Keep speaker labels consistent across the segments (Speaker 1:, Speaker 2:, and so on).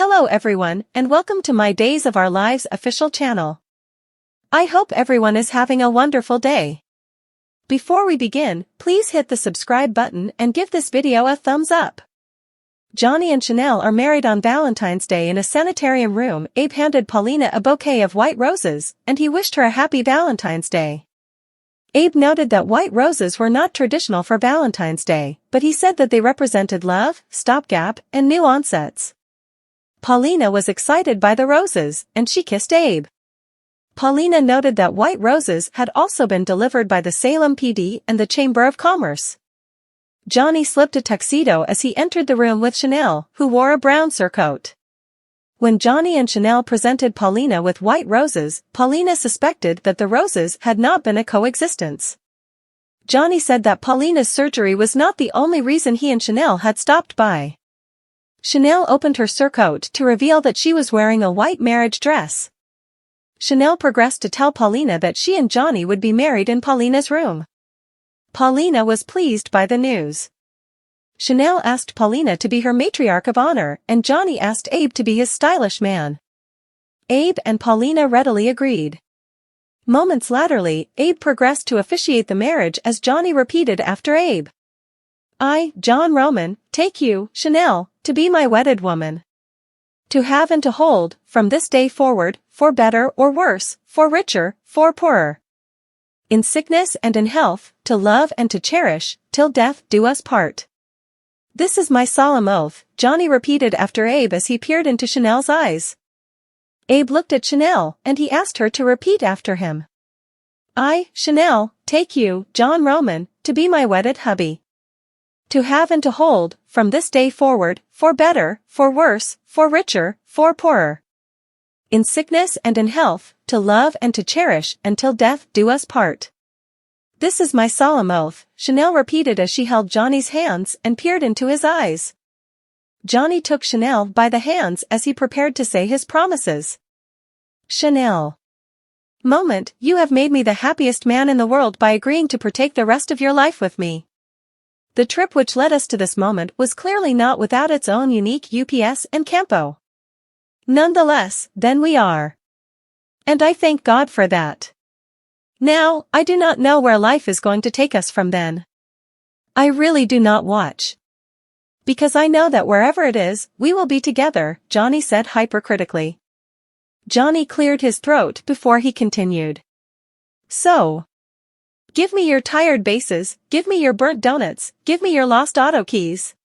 Speaker 1: Hello everyone, and welcome to my Days of Our Lives official channel. I hope everyone is having a wonderful day. Before we begin, please hit the subscribe button and give this video a thumbs up. Johnny and Chanel are married on Valentine's Day in a sanitarium room. Abe handed Paulina a bouquet of white roses, and he wished her a happy Valentine's Day. Abe noted that white roses were not traditional for Valentine's Day, but he said that they represented love, stopgap, and new onsets. Paulina was excited by the roses, and she kissed Abe. Paulina noted that white roses had also been delivered by the Salem PD and the Chamber of Commerce. Johnny slipped a tuxedo as he entered the room with Chanel, who wore a brown surcoat. When Johnny and Chanel presented Paulina with white roses, Paulina suspected that the roses had not been a coexistence. Johnny said that Paulina's surgery was not the only reason he and Chanel had stopped by. Chanel opened her surcoat to reveal that she was wearing a white marriage dress. Chanel progressed to tell Paulina that she and Johnny would be married in Paulina's room. Paulina was pleased by the news. Chanel asked Paulina to be her matriarch of honor, and Johnny asked Abe to be his stylish man. Abe and Paulina readily agreed. Moments laterly, Abe progressed to officiate the marriage as Johnny repeated after Abe. I, John Roman, take you, Chanel, to be my wedded woman. To have and to hold, from this day forward, for better or worse, for richer, for poorer. In sickness and in health, to love and to cherish, till death do us part. This is my solemn oath, Johnny repeated after Abe as he peered into Chanel's eyes. Abe looked at Chanel, and he asked her to repeat after him. I, Chanel, take you, John Roman, to be my wedded hubby. To have and to hold, from this day forward, for better, for worse, for richer, for poorer. In sickness and in health, to love and to cherish, until death do us part. This is my solemn oath, Chanel repeated as she held Johnny's hands and peered into his eyes. Johnny took Chanel by the hands as he prepared to say his promises. Chanel. Moment, you have made me the happiest man in the world by agreeing to partake the rest of your life with me. The trip which led us to this moment was clearly not without its own unique UPS and Campo. Nonetheless, then we are. And I thank God for that. Now, I do not know where life is going to take us from then. I really do not watch. Because I know that wherever it is, we will be together, Johnny said hypercritically. Johnny cleared his throat before he continued. So. Give me your tired basses, give me your burnt donuts, give me your lost auto keys.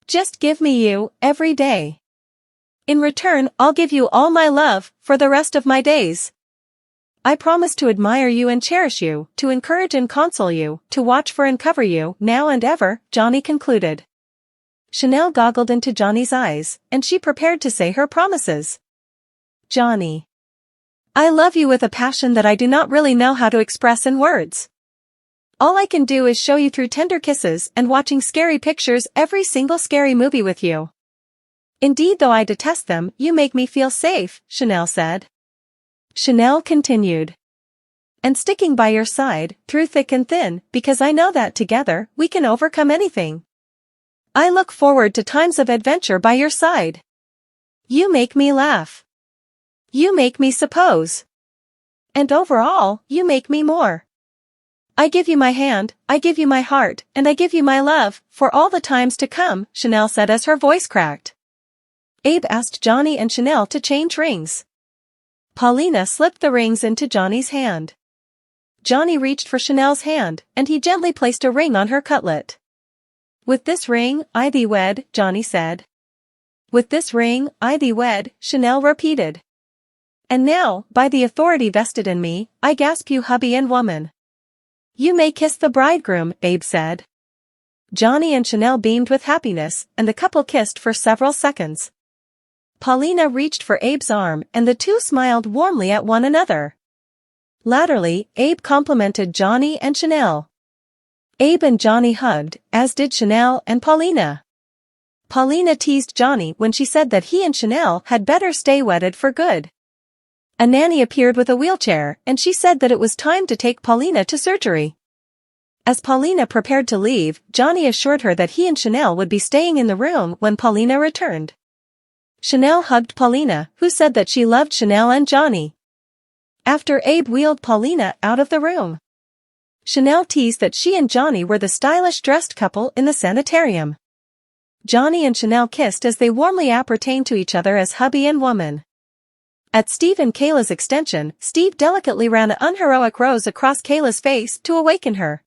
Speaker 1: Just give me you, every day. In return, I'll give you all my love, for the rest of my days. I promise to admire you and cherish you, to encourage and console you, to watch for and cover you, now and ever, Johnny concluded. Chanel goggled into Johnny's eyes, and she prepared to say her promises. Johnny. I love you with a passion that I do not really know how to express in words. All I can do is show you through tender kisses and watching scary pictures every single scary movie with you. Indeed, though I detest them, you make me feel safe, Chanel said. Chanel continued. And sticking by your side, through thick and thin, because I know that together, we can overcome anything. I look forward to times of adventure by your side. You make me laugh. You make me suppose. And overall, you make me more. I give you my hand, I give you my heart, and I give you my love, for all the times to come, Chanel said as her voice cracked. Abe asked Johnny and Chanel to change rings. Paulina slipped the rings into Johnny's hand. Johnny reached for Chanel's hand, and he gently placed a ring on her cutlet. With this ring, I thee wed, Johnny said. With this ring, I thee wed, Chanel repeated. And now, by the authority vested in me, I gasp you hubby and woman. You may kiss the bridegroom, Abe said. Johnny and Chanel beamed with happiness, and the couple kissed for several seconds. Paulina reached for Abe's arm and the two smiled warmly at one another. Latterly, Abe complimented Johnny and Chanel. Abe and Johnny hugged, as did Chanel and Paulina. Paulina teased Johnny when she said that he and Chanel had better stay wedded for good. A nanny appeared with a wheelchair, and she said that it was time to take Paulina to surgery. As Paulina prepared to leave, Johnny assured her that he and Chanel would be staying in the room when Paulina returned. Chanel hugged Paulina, who said that she loved Chanel and Johnny. After Abe wheeled Paulina out of the room, Chanel teased that she and Johnny were the stylish dressed couple in the sanitarium. Johnny and Chanel kissed as they warmly appertained to each other as hubby and woman. At Steve and Kayla's extension, Steve delicately ran an unheroic rose across Kayla's face to awaken her.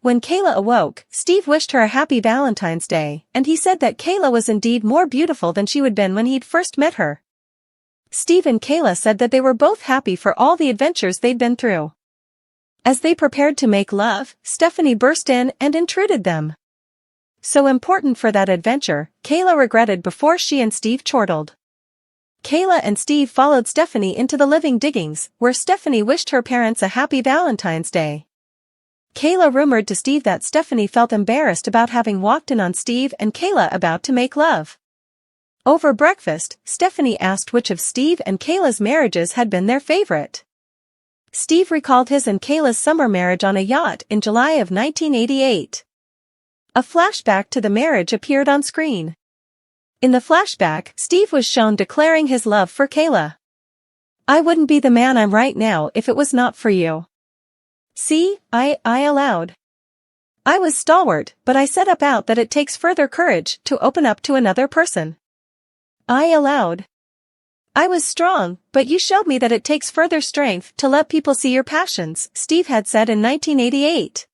Speaker 1: When Kayla awoke, Steve wished her a happy Valentine's Day, and he said that Kayla was indeed more beautiful than she would been when he'd first met her. Steve and Kayla said that they were both happy for all the adventures they'd been through. As they prepared to make love, Stephanie burst in and intruded them. So important for that adventure, Kayla regretted before she and Steve chortled. Kayla and Steve followed Stephanie into the living diggings, where Stephanie wished her parents a happy Valentine's Day. Kayla rumored to Steve that Stephanie felt embarrassed about having walked in on Steve and Kayla about to make love. Over breakfast, Stephanie asked which of Steve and Kayla's marriages had been their favorite. Steve recalled his and Kayla's summer marriage on a yacht in July of 1988. A flashback to the marriage appeared on screen. In the flashback, Steve was shown declaring his love for Kayla. "I wouldn't be the man I'm right now if it was not for you. See, I allowed. I was stalwart, but I said about that it takes further courage to open up to another person. I allowed. I was strong, but you showed me that it takes further strength to let people see your passions," Steve had said in 1988.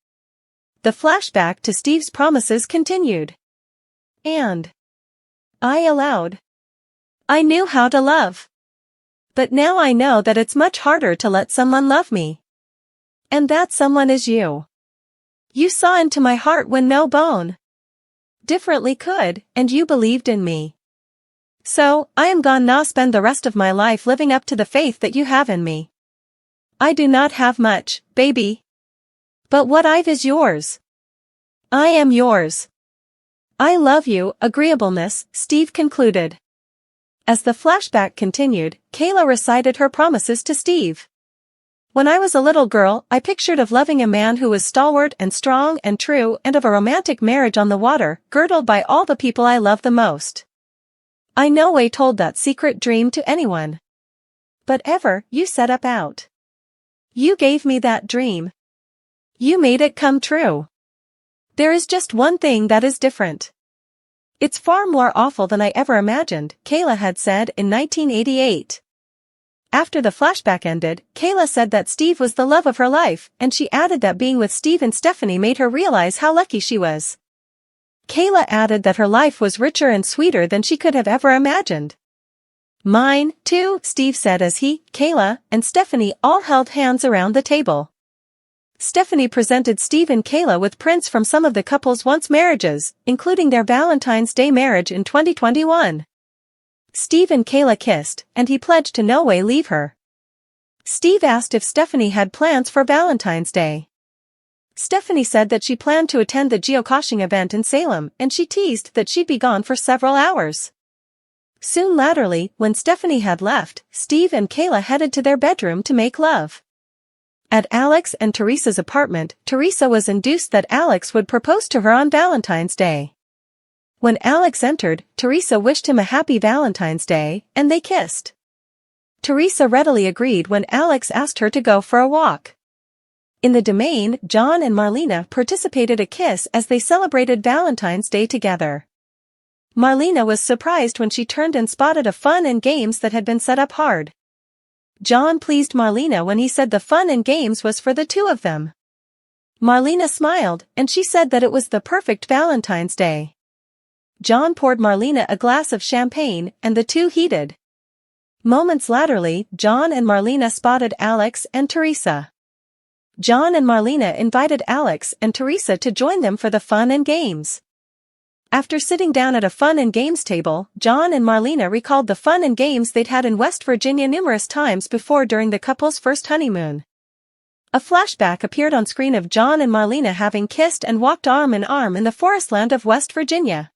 Speaker 1: The flashback to Steve's promises continued. "And I allowed. I knew how to love. But now I know that it's much harder to let someone love me. And that someone is you. You saw into my heart when no bone differently could, and you believed in me. So, I am gone now, spend the rest of my life living up to the faith that you have in me. I do not have much, baby. But what I've is yours. I am yours. I love you, agreeableness," Steve concluded. As the flashback continued, Kayla recited her promises to Steve. "When I was a little girl, I pictured of loving a man who was stalwart and strong and true, and of a romantic marriage on the water, girdled by all the people I love the most. I no way told that secret dream to anyone. But ever, you set up out. You gave me that dream. You made it come true. There is just one thing that is different. It's far more awful than I ever imagined," Kayla had said in 1988. After the flashback ended, Kayla said that Steve was the love of her life, and she added that being with Steve and Stephanie made her realize how lucky she was. Kayla added that her life was richer and sweeter than she could have ever imagined. "Mine, too," Steve said as he, Kayla, and Stephanie all held hands around the table. Stephanie presented Steve and Kayla with prints from some of the couple's once marriages, including their Valentine's Day marriage in 2021. Steve and Kayla kissed, and he pledged to no way leave her. Steve asked if Stephanie had plans for Valentine's Day. Stephanie said that she planned to attend the geocaching event in Salem, and she teased that she'd be gone for several hours. Soon laterally, when Stephanie had left, Steve and Kayla headed to their bedroom to make love. At Alex and Teresa's apartment, Teresa was induced that Alex would propose to her on Valentine's Day. When Alex entered, Teresa wished him a happy Valentine's Day, and they kissed. Teresa readily agreed when Alex asked her to go for a walk. In the domain, John and Marlena participated a kiss as they celebrated Valentine's Day together. Marlena was surprised when she turned and spotted a fun and games that had been set up hard. John pleased Marlena when he said the fun and games was for the two of them. Marlena smiled, and she said that it was the perfect Valentine's Day. John poured Marlena a glass of champagne, and the two heated. Moments laterally, John and Marlena spotted Alex and Teresa. John and Marlena invited Alex and Teresa to join them for the fun and games. After sitting down at a fun and games table, John and Marlena recalled the fun and games they'd had in West Virginia numerous times before during the couple's first honeymoon. A flashback appeared on screen of John and Marlena having kissed and walked arm in arm in the forest land of West Virginia.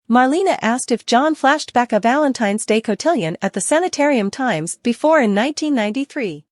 Speaker 1: Marlena asked if John flashed back a Valentine's Day cotillion at the sanitarium times before in 1993.